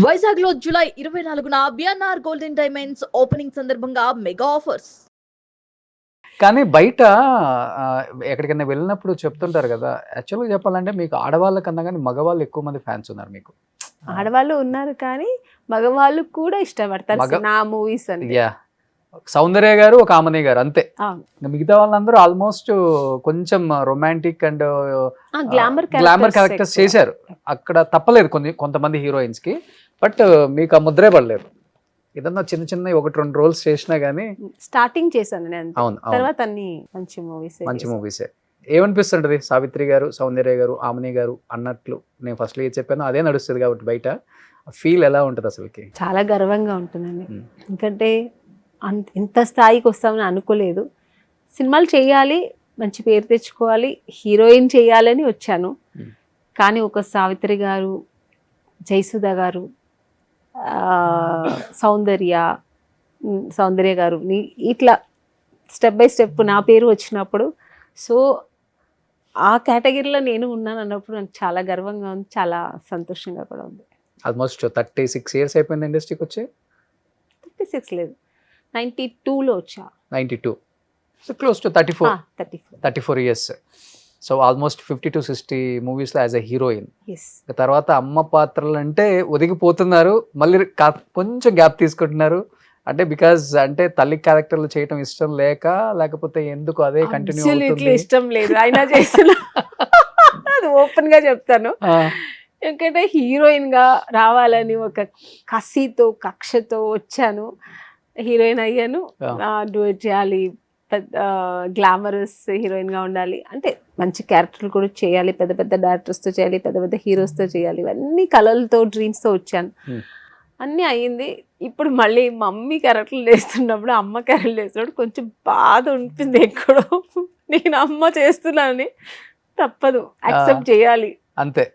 వైజాగ్ లో జూలై 24న BNR golden diamonds opening సందర్భంగా మెగా ఆఫర్స్. కానీ బయట ఎక్కడికైనా వెళ్ళినప్పుడు చెప్తుంటారు కదా! యాక్చువల్‌గా చెప్పాలంటే మీకు ఆడవాళ్ళ కన్నా గాని మగవాళ్ళు ఎక్కువ మంది ఫ్యాన్స్ ఉన్నారు మీకు. ఆడవాళ్ళు ఉన్నారు కానీ మగవాళ్ళు కూడా ఇష్టపడతారు మగ నా మూవీస్ అంటే. యాహ్! సౌందర్య గారు, ఒక ఆమని గారు అంతే. అవును. మిగతా వాళ్ళందరూ ఆల్మోస్ట్ కొంచెం రొమాంటిక్ అండ్ గ్లామర్ క్యారెక్టర్స్ చేశారు. అక్కడ తప్పలేదు కొంతమంది హీరోయిన్స్ కి. బట్ మీకు ఆ ముద్రే పడలేదు. ఏదన్నా చిన్న చిన్న 1-2 రోల్స్ చేసినా గానీ స్టార్టింగ్ చేశాను నేను. అవును. తర్వాత అన్ని మంచి మూవీస్. మంచి మూవీసే. ఏమనిపిస్తుంటది సావిత్రి గారు, సౌందర్య గారు, ఆమని గారు అన్నట్లు నేను ఫస్ట్ ఏది చెప్పానో అదే నడుస్తుంది కాబట్టి బయట ఫీల్ ఎలా ఉంటుంది అసలుకి? చాలా గర్వంగా ఉంటుందండి. ఎందుకంటే ఇంత స్థాయికి వస్తామని అనుకోలేదు. సినిమాలు చేయాలి, మంచి పేరు తెచ్చుకోవాలి, హీరోయిన్ చేయాలని వచ్చాను. కానీ ఒక సావిత్రి గారు, జయసుధ గారు, సౌందర్య గారు ఇట్లా స్టెప్ బై స్టెప్ నా పేరు వచ్చినప్పుడు, సో ఆ కేటగిరీలో నేను ఉన్నాను అన్నప్పుడు నాకు చాలా గర్వంగా ఉంది, చాలా సంతోషంగా కూడా ఉంది. ఆల్మోస్ట్ 36 ఇయర్స్ అయిపోయింది ఇండస్ట్రీకి వచ్చి. 36 లేదు, 92లో వచ్చా. 92, so close to 34 years. So almost 50-60 మూవీస్లో యాజ్ ఎ హీరోయిన్. తర్వాత అమ్మ పాత్రలు అంటే ఒదిగిపోతున్నారు, మళ్ళీ కొంచెం గ్యాప్ తీసుకుంటున్నారు. అంటే బికాజ్ అంటే తల్లి క్యారెక్టర్లు చేయటం ఇష్టం లేకపోతే ఎందుకు అదే కంటిన్యూ అవుతుంది? ఇష్టం లేదు అయినా చేస్తున్నా. అది ఓపెన్ గా చెప్తాను. ఎందుకంటే హీరోయిన్ గా రావాలని ఒక కసితో కక్షతో వచ్చాను, హీరోయిన్ అయ్యాను. డూయట్ చేయాలి, గ్లామరస్ హీరోయిన్ గా ఉండాలి, అంటే మంచి క్యారెక్టర్లు కూడా చేయాలి, పెద్ద పెద్ద డైరెక్టర్స్తో చేయాలి, పెద్ద పెద్ద హీరోస్తో చేయాలి, ఇవన్నీ కళలతో డ్రీమ్స్తో వచ్చాను. అన్నీ అయ్యింది. ఇప్పుడు మళ్ళీ మమ్మీ క్యారెక్టర్లు చేస్తున్నప్పుడు, అమ్మ క్యారెక్టర్లు చేస్తున్నప్పుడు కొంచెం బాధ ఉంటుంది ఎక్కడో. నేను అమ్మ చేస్తున్నానని తప్పదు, యాక్సెప్ట్ చేయాలి అంతే.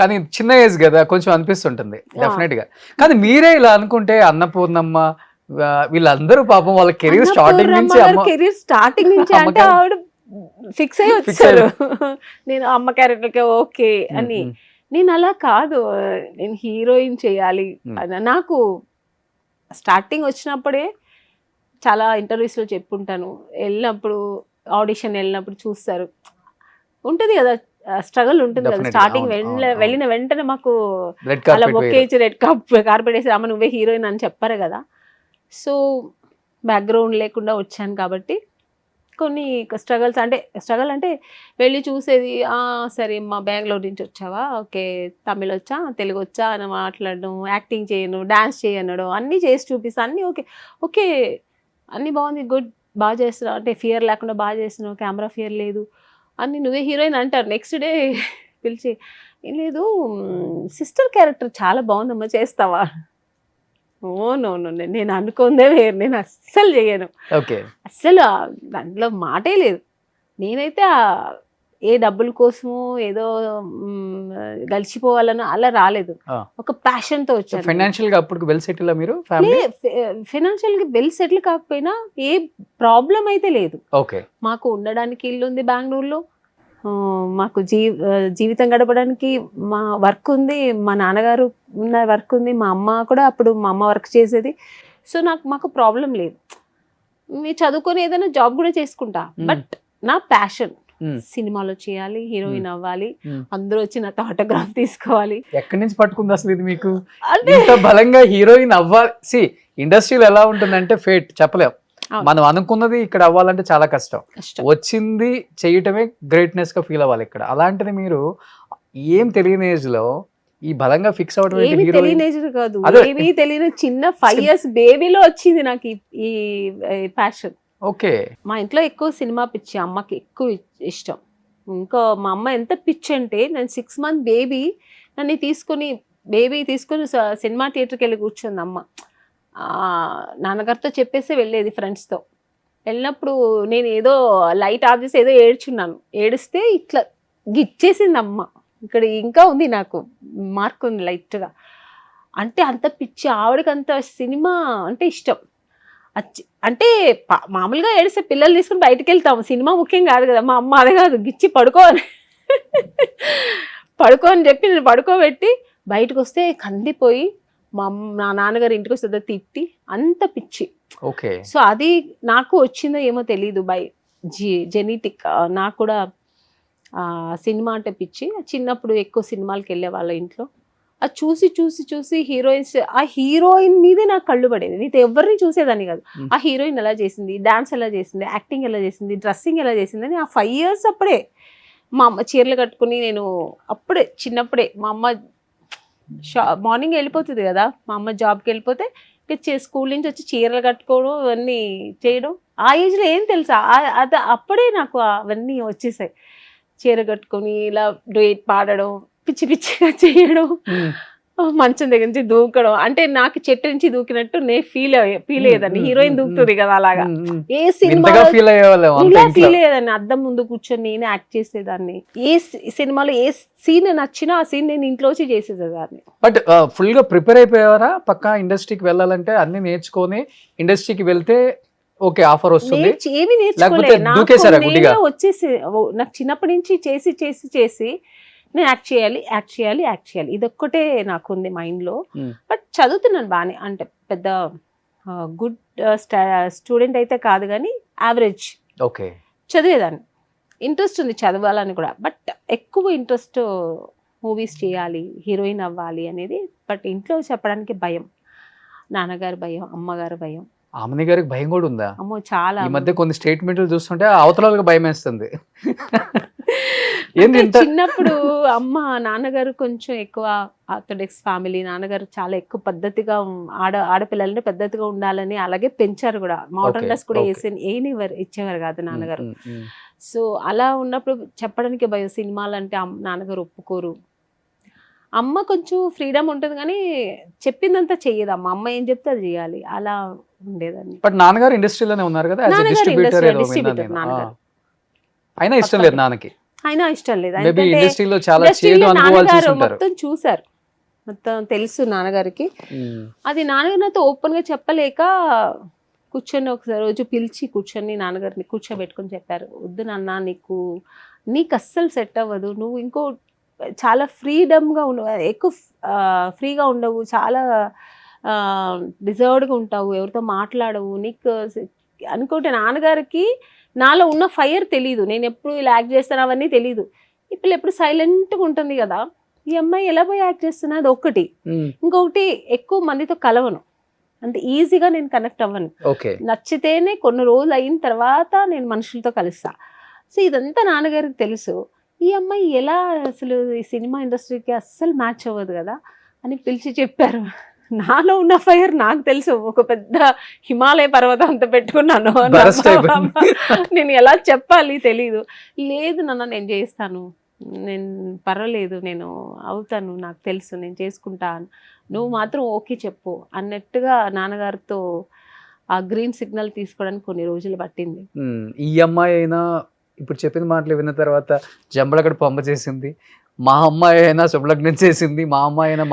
కానీ చిన్న ఏజ్ కదా, కొంచెం అనిపిస్తుంటుంది డెఫినెట్ గా. కానీ మీరే ఇలా అనుకుంటే అన్నపూర్ణమ్మ వీళ్ళందరూ పాపం వాళ్ళ కెరీర్ స్టార్టింగ్ నుంచి అంటే ఆవిడ ఫిక్స్ అయ్యి వచ్చారు నేను అమ్మ క్యారెక్టర్కే ఓకే అని. నేను అలా కాదు, నేను హీరోయిన్ చేయాలి. నాకు స్టార్టింగ్ వచ్చినప్పుడే చాలా ఇంటర్వ్యూస్లో చెప్పుంటాను, వెళ్ళినప్పుడు ఆడిషన్ వెళ్ళినప్పుడు చూస్తారు, ఉంటుంది కదా స్ట్రగుల్ ఉంటుంది కదా. స్టార్టింగ్ వెళ్ళిన వెంటనే మాకు అలా ఒకేజ్ రెడ్ కార్పెట్ వేసి అమ్మ నువ్వే హీరోయిన్ అని చెప్పారు కదా. సో బ్యాక్గ్రౌండ్ లేకుండా వచ్చాను కాబట్టి కొన్ని స్ట్రగుల్ అంటే వెళ్ళి చూసేది, సరే మా బెంగళూరు నుంచి వచ్చావా, ఓకే తమిళ్ వచ్చా, తెలుగు వచ్చా అని మాట్లాడడం, యాక్టింగ్ చేయను, డాన్స్ చేయనడం, అన్నీ చేసి చూపిస్తాను, అన్నీ ఓకే అన్నీ బాగుంది, గుడ్, బాగా చేస్తున్నావు, అంటే ఫియర్ లేకుండా బాగా చేస్తున్నావు, కెమెరా ఫియర్ లేదు అన్నీ నువ్వే హీరోయిన్ అంటారు. నెక్స్ట్ డే పిలిచి ఏం లేదు సిస్టర్ క్యారెక్టర్ చాలా బాగుందమ్మా చేస్తావా? నో నేను అనుకుందే వేరు, నేను అస్సలు చేయను, అస్సలు దాంట్లో మాటే లేదు. నేనైతే ఏ డబ్బుల కోసమో ఏదో గలిచిపోవాలని అలా రాలేదు, ఒక ప్యాషన్తో వచ్చాను. ఫైనాన్షియల్ గా అప్పుడు వెల్ సెటిల్ మీరు? ఫైనాన్షియల్ గా వెల్ సెటిల్ కాకపోయినా ఏ ప్రాబ్లం అయితే లేదు. మాకు ఉండడానికి ఇల్లు ఉంది బెంగళూరులో, మాకు జీవితం గడపడానికి మా వర్క్ ఉంది, మా నాన్నగారు ఉన్న వర్క్ ఉంది, మా అమ్మ కూడా అప్పుడు మా అమ్మ వర్క్ చేసేది. సో మాకు ప్రాబ్లం లేదు. మీరు చదువుకొని ఏదైనా జాబ్ కూడా చేసుకుంటా, బట్ నా ప్యాషన్ సినిమాలో చేయాలి, హీరోయిన్ అవ్వాలి, అందరూ వచ్చి నాతో ఆటోగ్రాఫ్ తీసుకోవాలి. ఎక్కడి నుంచి పట్టుకుంది అసలు ఇది మీకు? ఇంత బలంగా హీరోయిన్ అవ్వాలి. ఇండస్ట్రీలో ఎలా ఉంటుందంటే ఫేట్ చెప్పలేం, మనం అనుకున్నది ఇక్కడ అవ్వాలంటే చాలా కష్టం, వచ్చింది చేయటమే గ్రేట్నెస్ గా ఫీల్ అవ్వాలి ఇక్కడ. అలాంటిది మీరు ఏం తెలియని ఏజ్ లో ఈ బలంగా ఫిక్స్ అవ్వడం కాదు, ఏమీ తెలియని చిన్న 5 years బేబీలో వచ్చింది నాకు ఈ ప్యాషన్. ఓకే. మా ఇంట్లో ఎక్కువ సినిమా పిచ్చి, అమ్మకి ఎక్కువ ఇష్టం. ఇంకా మా అమ్మ ఎంత పిచ్చి అంటే, నేను 6 month బేబీ నన్ను తీసుకొని సినిమా థియేటర్కి వెళ్ళి కూర్చుంది అమ్మ. నాన్నగారితో చెప్పేసి వెళ్ళేది ఫ్రెండ్స్తో. వెళ్ళినప్పుడు నేను ఏదో లైట్ ఆఫ్ చేసి ఏదో ఏడిస్తే ఇట్లా గిచ్చేసింది అమ్మ. ఇక్కడ ఇంకా ఉంది, నాకు మార్క్ ఉంది లైట్గా. అంటే అంత పిచ్చి ఆవిడకి, అంత సినిమా అంటే ఇష్టం. అంటే మామూలుగా ఏడిస్తే పిల్లలు తీసుకుని బయటకు వెళ్తాము, సినిమా ముఖ్యం కాదు కదా. మా అమ్మ అదే కాదు, గిచ్చి పడుకో అని చెప్పి నేను పడుకోబెట్టి బయటకు వస్తే కందిపోయి నా నాన్నగారు ఇంటికి వస్తే తిట్టి అంత పిచ్చి. ఓకే. సో అది నాకు వచ్చిందో ఏమో తెలియదు, బై జెనెటిక్. నాకు కూడా సినిమా అంటే పిచ్చి. చిన్నప్పుడు ఎక్కువ సినిమాలకు వెళ్ళే వాళ్ళ ఇంట్లో. అది చూసి చూసి చూసి ఆ హీరోయిన్ మీదే నాకు కళ్ళు పడేది. నీతో ఎవరిని చూసేదాన్ని కాదు. ఆ హీరోయిన్ ఎలా చేసింది, డాన్స్ ఎలా చేసింది, యాక్టింగ్ ఎలా చేసింది, డ్రెస్సింగ్ ఎలా చేసింది అని ఆ 5 years అప్పుడే మా అమ్మ చీరలు కట్టుకుని, నేను అప్పుడే చిన్నప్పుడే మా అమ్మ మార్నింగ్ వెళ్ళిపోతుంది కదా, మా అమ్మ జాబ్కి వెళ్ళిపోతే స్కూల్ నుంచి వచ్చి చీరలు కట్టుకోవడం అవన్నీ చేయడం. ఆ ఏజ్లో ఏం తెలుసా, అది అప్పుడే నాకు అవన్నీ వచ్చేసాయి. చీర కట్టుకొని ఇలా డూయట్ పాడడం, పిచ్చి పిచ్చిగా చేయడం, మంచం దగ్గర నుంచి దూకడం. అంటే నాకు చెట్టు నుంచి దూకినట్టు నేను ఫీల్ అయ్యేదాన్ని. హీరోయిన్ దూకుతుంది కదా అలాగా. ఏ సినిమాలో ఫీల్ అయ్యేదాన్ని. అద్దం ముందు కూర్చొని నేనే యాక్ట్ చేసేదాన్ని. ఏ సినిమాలో ఏ సీన్ నచ్చినా ఆ సీన్ నేను ఇంట్లో వచ్చి చేసేదాన్ని. బట్ ఫుల్ గా ప్రిపేర్ అయిపోయారా పక్కా ఇండస్ట్రీకి వెళ్ళాలంటే? అన్ని నేర్చుకొని ఇండస్ట్రీకి వెళ్తే ఓకే ఆఫర్ వస్తుంది, ఏమి నేర్చుకోలేదు, వచ్చేసి నాకు చిన్నప్పటి నుంచి చేసి చేసి చేసి నేను యాక్ట్ చేయాలి ఇదొక్కటే నాకు ఉంది మైండ్లో. బట్ చదువుతున్నాను బాగానే, అంటే పెద్ద గుడ్ స్టూడెంట్ అయితే కాదు కానీ యావరేజ్ ఓకే చదివేదాన్ని. ఇంట్రెస్ట్ ఉంది చదవాలని కూడా, బట్ ఎక్కువ ఇంట్రెస్ట్ మూవీస్ చేయాలి, హీరోయిన్ అవ్వాలి అనేది. బట్ ఇంట్లో చెప్పడానికి భయం, నాన్నగారు భయం, అమ్మగారు భయం. ఆమెని గారికి భయం కూడా ఉందా? అమ్మో చాలా. ఈ మధ్య కొన్ని స్టేట్మెంట్లు చూస్తుంటే అవతల భయం వేస్తుంది. చిన్నప్పుడు అమ్మ నాన్నగారు కొంచెం ఎక్కువ ఆర్థోడాక్స్ ఫ్యామిలీ. నాన్నగారు చాలా ఎక్కువ పద్ధతిగా ఆడపిల్లలని పద్ధతిగా ఉండాలని అలాగే పెంచారు కూడా. మోడర్న్ డ్రెస్ కూడా ఇచ్చేవారు కాదు నాన్నగారు. సో అలా ఉన్నప్పుడు చెప్పడానికి భయం. సినిమాలు అంటే నాన్నగారు ఒప్పుకోరు. అమ్మ కొంచెం ఫ్రీడమ్ ఉంటుంది కానీ చెప్పిందంతా చెయ్యదు అమ్మ. అమ్మ ఏం చెప్తే అది చేయాలి, అలా ఉండేదాన్ని. బట్ నాన్నగారు ఇండస్ట్రీలోనే ఉన్నారు కదా, డిస్ట్రిబ్యూటర్. అయినా ఇష్టం లేదు నాన్నకి. అయినా ఇష్టం లేదు, మొత్తం చూసారు, మొత్తం తెలుసు నాన్నగారికి. అది నాన్నగారు నాతో ఓపెన్ గా చెప్పలేక కూర్చొని ఒకసారి రోజు పిలిచి కూర్చొని నాన్నగారిని కూర్చోబెట్టుకొని చెప్పారు, వద్దు నాన్న, నీకు అస్సలు సెట్ అవ్వదు, నువ్వు ఇంకో చాలా ఫ్రీడమ్గా ఉండవు, ఎక్కువ ఫ్రీగా ఉండవు, చాలా డిజర్వ్డ్గా ఉంటావు, ఎవరితో మాట్లాడవు, నీకు అనుకుంటే నాన్నగారికి నాలో ఉన్న ఫైర్ తెలీదు. నేను ఎప్పుడు ఇలా యాక్ట్ చేస్తాను అవన్నీ తెలీదు. ఇప్పుడు ఎప్పుడు సైలెంట్గా ఉంటుంది కదా, ఈ అమ్మాయి ఎలా పోయి యాక్ట్ చేస్తున్నా అది ఒక్కటి. ఇంకొకటి ఎక్కువ మందితో కలవను, అంత ఈజీగా నేను కనెక్ట్ అవ్వను. నచ్చితేనే కొన్ని రోజులు అయిన తర్వాత నేను మనుషులతో కలుస్తా. సో ఇదంతా నాన్నగారికి తెలుసు. ఈ అమ్మాయి ఎలా అసలు ఈ సినిమా ఇండస్ట్రీకి అస్సలు మ్యాచ్ అవ్వదు కదా అని పిలిచి చెప్పారు. నాలో ఉన్న ఫైర్ నాకు తెలుసు, ఒక పెద్ద హిమాలయ పర్వతం అంత పెట్టుకున్నాను. నేను ఎలా చెప్పాలి తెలీదు. లేదు నాన్న నేను చేస్తాను, నేను పర్వాలేదు, నేను అవుతాను, నాకు తెలుసు, నేను చేసుకుంటాను, నువ్వు మాత్రం ఓకే చెప్పు అన్నట్టుగా నాన్నగారితో ఆ గ్రీన్ సిగ్నల్ తీసుకోవడానికి కొన్ని రోజులు పట్టింది. ఈ అమ్మాయి అయినా ఇప్పుడు చెప్పిన మాటలు విన్న తర్వాత జంబలగడ పంప చేసింది, మా అమ్మాయి అయినా శుభలగ్నం చేసింది, మా అమ్మాయి అయినా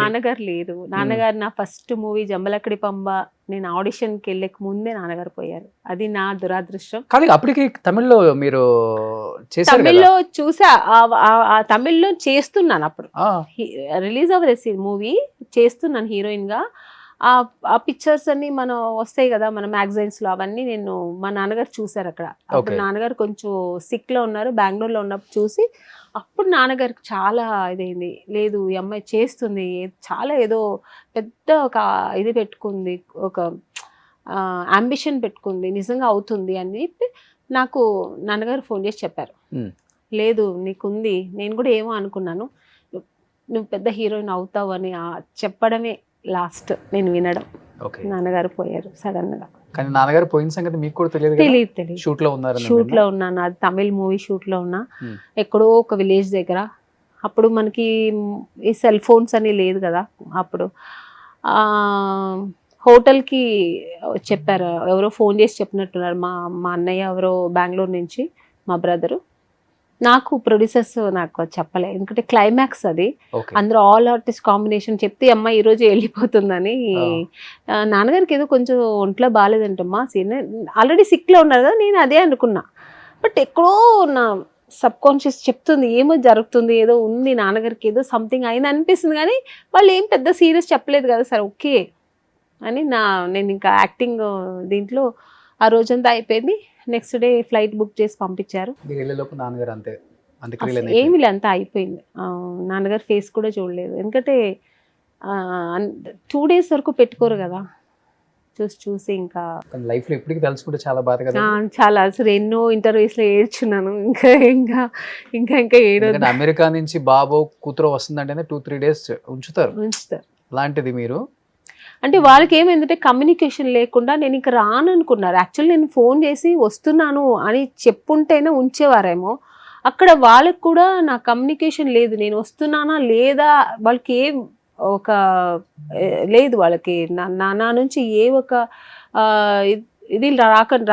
నాన్నగారు లేదు. నాన్నగారు నా ఫస్ట్ మూవీ జంబలక్కడి పంబ నేను ఆడిషన్కి వెళ్ళక ముందే నాన్నగారు పోయారు. అది నా దురాదృష్టం. కానీ అప్పటికి తమిళ్లో మీరు తమిళ్లో చూసా, తమిళ్లో చేస్తున్నాను. అప్పుడు రిలీజ్ అవ్వలేదు మూవీ, చేస్తున్నాను హీరోయిన్ గా. ఆ పిక్చర్స్ అన్ని మనం వస్తాయి కదా మన మ్యాగజైన్స్ లో, అవన్నీ నేను మా నాన్నగారు చూసారు అక్కడ. అప్పుడు నాన్నగారు కొంచెం సిక్ లో ఉన్నారు, బెంగళూరులో ఉన్నప్పుడు చూసి అప్పుడు నాన్నగారికి చాలా ఇదైంది. లేదు ఈ అమ్మాయి చేస్తుంది, చాలా ఏదో పెద్ద ఒక ఇది పెట్టుకుంది, ఒక అంబిషన్ పెట్టుకుంది, నిజంగా అవుతుంది అని చెప్పి నాకు నాన్నగారు ఫోన్ చేసి చెప్పారు. లేదు నీకుంది, నేను కూడా ఏమో అనుకున్నాను, నువ్వు పెద్ద హీరోయిన్ అవుతావు అని చెప్పడమే లాస్ట్ నేను వినడం. నాన్నగారు పోయారు సడన్ గా. కానీ నాన్నగారు పోయిన సంగతి మీకు కూడా తెలియదు. షూట్ లో ఉన్నాను, అది తమిళ్ మూవీ షూట్ లో ఉన్నా, ఎక్కడో ఒక విలేజ్ దగ్గర. అప్పుడు మనకి ఈ సెల్ ఫోన్స్ అని లేదు కదా అప్పుడు. హోటల్కి చెప్పారు, ఎవరో ఫోన్ చేసి చెప్పినట్టున్నారు, మా అన్నయ్య ఎవరో బెంగళూరు నుంచి, మా బ్రదరు. నాకు ప్రొడ్యూసర్స్ నాకు చెప్పలే, ఎందుకంటే క్లైమాక్స్ అది, అందరూ ఆల్ ఆర్టిస్ట్ కాంబినేషన్ చెప్తే అమ్మ ఈరోజు వెళ్ళిపోతుందని. నాన్నగారికి ఏదో కొంచెం ఒంట్లో బాగాలేదంటమ్మా, ఆల్రెడీ సిక్లో ఉన్నారు కదా, నేను అదే అనుకున్నా. బట్ ఎక్కడో నా సబ్ కాన్షియస్ చెప్తుంది ఏమో జరుగుతుంది, ఏదో ఉంది నాన్నగారికి, ఏదో సంథింగ్ అయింది అనిపిస్తుంది, కానీ వాళ్ళు ఏం పెద్ద సీరియస్ చెప్పలేదు కదా సార్, ఓకే అని నేను ఇంకా యాక్టింగ్ దీంట్లో ఆ రోజంతా అయిపోయింది. నెక్స్ట్ డే ఫ్లైట్ బుక్ చేసి పంపించారు. మీరు వెళ్ళేలోపు నాన్నగారు అంతే ఏమి లే, అంతా అయిపోయింది. నాన్నగారు ఫేస్ కూడా చూడలేదు, ఎందుకంటే 2 days వరకు పెట్టుకోరు కదా, చూసి ఇంకా లైఫ్ లో ఇప్పటికి తలుచుకుంటే చాలా బాధ కదా. చాలా అసలు ఎన్నో ఇంటర్వ్యూస్ లో ఏడ్చున్నాను. ఇంకా ఏడో అమెరికా నుంచి బాబో కూతురు వస్తుందంటేనే 2-3 days ఉంచుతారు. అలాంటిది మీరు అంటే వాళ్ళకి ఏమైందంటే కమ్యూనికేషన్ లేకుండా నేను ఇంకా రాను అనుకున్నారు. యాక్చువల్లీ నేను ఫోన్ చేసి వస్తున్నాను అని చెప్పుంటేనే ఉంచేవారేమో. అక్కడ వాళ్ళకి కూడా నా కమ్యూనికేషన్ లేదు, నేను వస్తున్నానా లేదా వాళ్ళకి ఏం ఒక లేదు, వాళ్ళకి నా నుంచి ఏ ఒక ఇది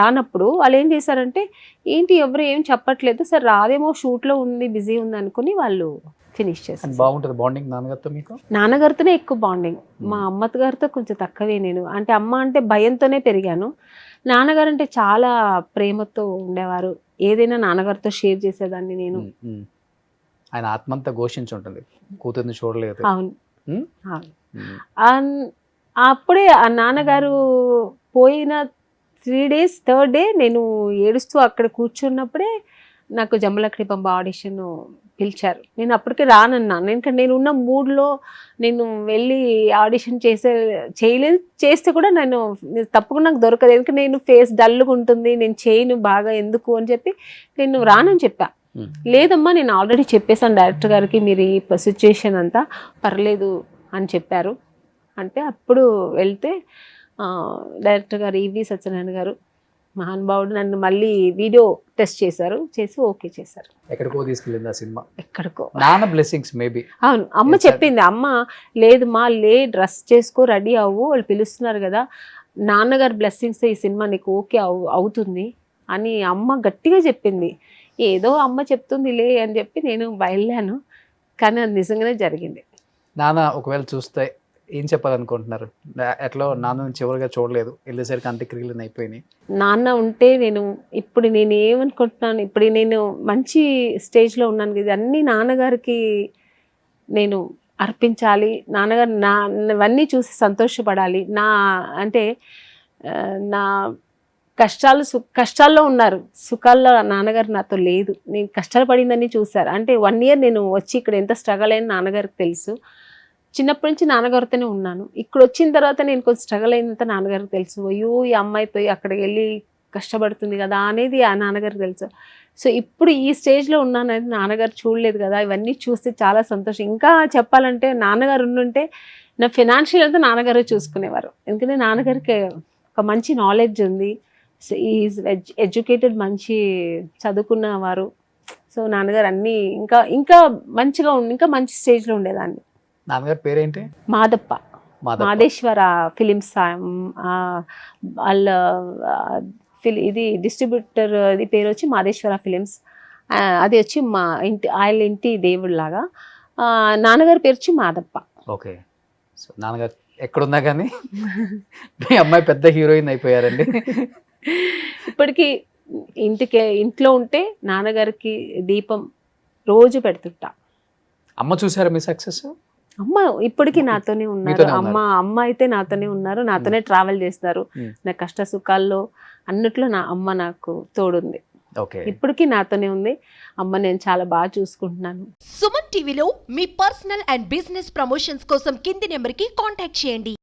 రానప్పుడు వాళ్ళు ఏం చేశారంటే, ఏంటి ఎవరు ఏం చెప్పట్లేదు, సరే రాదేమో షూట్లో ఉంది బిజీ ఉంది అనుకుని వాళ్ళు ఫినిష్ చేశారు. బాగుంటుంది బాండింగ్ నాన్నగారితో మీకు? నాన్నగారితోనే ఎక్కువ బాండింగ్, మా అమ్మగారితో కొంచెం తక్కువే. నేను అంటే అమ్మ అంటే భయంతోనే పెరిగాను, నాన్నగారు అంటే చాలా ప్రేమతో ఉండేవారు. ఏదైనా నాన్నగారితో షేర్ చేసేదాన్ని నేను. ఆయన ఆత్మంతా ఘోషించి ఉంటుంది, కూతుర్ని చూడలేదు. అవును. అప్పుడే ఆ నాన్నగారు పోయిన 3 days, 3rd day నేను ఏడుస్తూ అక్కడ కూర్చున్నప్పుడే నాకు జంబలక్కడి పంప ఆడిషన్ పిలిచారు. నేను అప్పటికే రానన్నాను, ఎందుకంటే నేను ఉన్న మూడ్లో నేను వెళ్ళి ఆడిషన్ చేయలేదు. చేస్తే కూడా నేను తప్పకుండా నాకు దొరకదు, ఎందుకంటే నేను ఫేస్ డల్గా ఉంటుంది, నేను చేయను బాగా ఎందుకు అని చెప్పి నేను రానని చెప్పా. లేదమ్మా నేను ఆల్రెడీ చెప్పేసాను డైరెక్టర్ గారికి, మీరు ఈ సిచ్యుయేషన్ అంతా పర్లేదు అని చెప్పారు. అంటే అప్పుడు వెళ్తే డైరెక్టర్ గారు ఈవి సత్యనారాయణ గారు మహానుభావుడు నన్ను మళ్ళీ వీడియో టెస్ట్ చేశారు, చేసి ఓకే చేశారు. ఎక్కడికో తీసుకెళ్ళింది ఆ సినిమా, ఎక్కడికో. నాన్న బ్లెస్సింగ్స్ మేబీ. అవును, అమ్మ చెప్పింది, అమ్మ లేదమ్మా డ్రెస్ చేసుకో రెడీ అవ్వు, వాళ్ళు పిలుస్తున్నారు కదా, నాన్నగారు బ్లెస్సింగ్స్ ఈ సినిమా నీకు ఓకే అవుతుంది అని అమ్మ గట్టిగా చెప్పింది. ఏదో అమ్మ చెప్తుంది లే అని చెప్పి నేను బయలుదేరాను, కానీ అది నిజంగానే జరిగింది. నాన్న ఒకవేళ చూస్తే ఏం చెప్పాలనుకుంటున్నారు? ఎట్లా నాన్న చివరిగా చూడలేదు, వెళ్ళేసరికి అంత్యక్రియలు అయిపోయినాయి. నాన్న ఉంటే ఇప్పుడు నేను ఏమనుకుంటున్నాను, ఇప్పుడు నేను మంచి స్టేజ్లో ఉన్నాను, ఇది అన్నీ నాన్నగారికి నేను అర్పించాలి, నాన్నగారు అవన్నీ చూసి సంతోషపడాలి. అంటే నా కష్టాల్లో ఉన్నారు, సుఖాల్లో నాన్నగారు నాతో లేదు, నేను కష్టాలు పడిందని చూశారు. అంటే 1 year నేను వచ్చి ఇక్కడ ఎంత స్ట్రగల్ అయిన నాన్నగారికి తెలుసు. చిన్నప్పటి నుంచి నాన్నగారితోనే ఉన్నాను, ఇక్కడ వచ్చిన తర్వాత నేను కొంచెం స్ట్రగల్ అయినంత నాన్నగారికి తెలుసు. అయ్యో ఈ అమ్మాయి పోయి అక్కడికి వెళ్ళి కష్టపడుతుంది కదా అనేది ఆ నాన్నగారికి తెలుసు. సో ఇప్పుడు ఈ స్టేజ్లో ఉన్నానని నాన్నగారు చూడలేదు కదా, ఇవన్నీ చూస్తే చాలా సంతోషం. ఇంకా చెప్పాలంటే నాన్నగారు ఉండుంటే నా ఫినాన్షియల్ అంతా నాన్నగారే చూసుకునేవారు, ఎందుకంటే నాన్నగారికి ఒక మంచి నాలెడ్జ్ ఉంది, సో ఈజ్ ఎడ్యుకేటెడ్, మంచి చదువుకున్నవారు. సో నాన్నగారు అన్నీ ఇంకా మంచిగా ఇంకా మంచి స్టేజ్లో ఉండేదాన్ని. నాన్నగారి పేరేంటి? మాదప్ప, మాదేశ్వర ఫిలిమ్స్. వాళ్ళ ఇది డిస్ట్రిబ్యూటర్, ఇది పేరు వచ్చి మాదేశ్వర ఫిలిమ్స్. అది వచ్చి మా ఇంటి దేవుడిలాగా. నాన్నగారి పేరు వచ్చి మాదప్ప. ఓకే, సో నాన్నగారు ఎక్కడున్నా కానీ మీ అమ్మాయి పెద్ద హీరోయిన్ అయిపోయారండి. ఇప్పటికీ ఇంట్లో ఉంటే నాన్నగారికి దీపం రోజు పెడుతుంటా. అమ్మ చూసారా మీ సక్సెస్? అమ్మ ఇప్పటికీ నాతోనే ఉన్నారు. అమ్మ అయితే నాతోనే ఉన్నారు, నాతోనే ట్రావెల్ చేస్తారు. నా కష్ట సుఖాల్లో అన్నిట్లో నా అమ్మ నాకు తోడుంది, ఇప్పటికీ నాతోనే ఉంది. అమ్మ నేను చాలా బాగా చూసుకుంటున్నాను. సుమన్ టీవీలో మీ పర్సనల్ అండ్ బిజినెస్ ప్రమోషన్స్ కోసం కింది నెంబర్కి కాంటాక్ట్ చేయండి.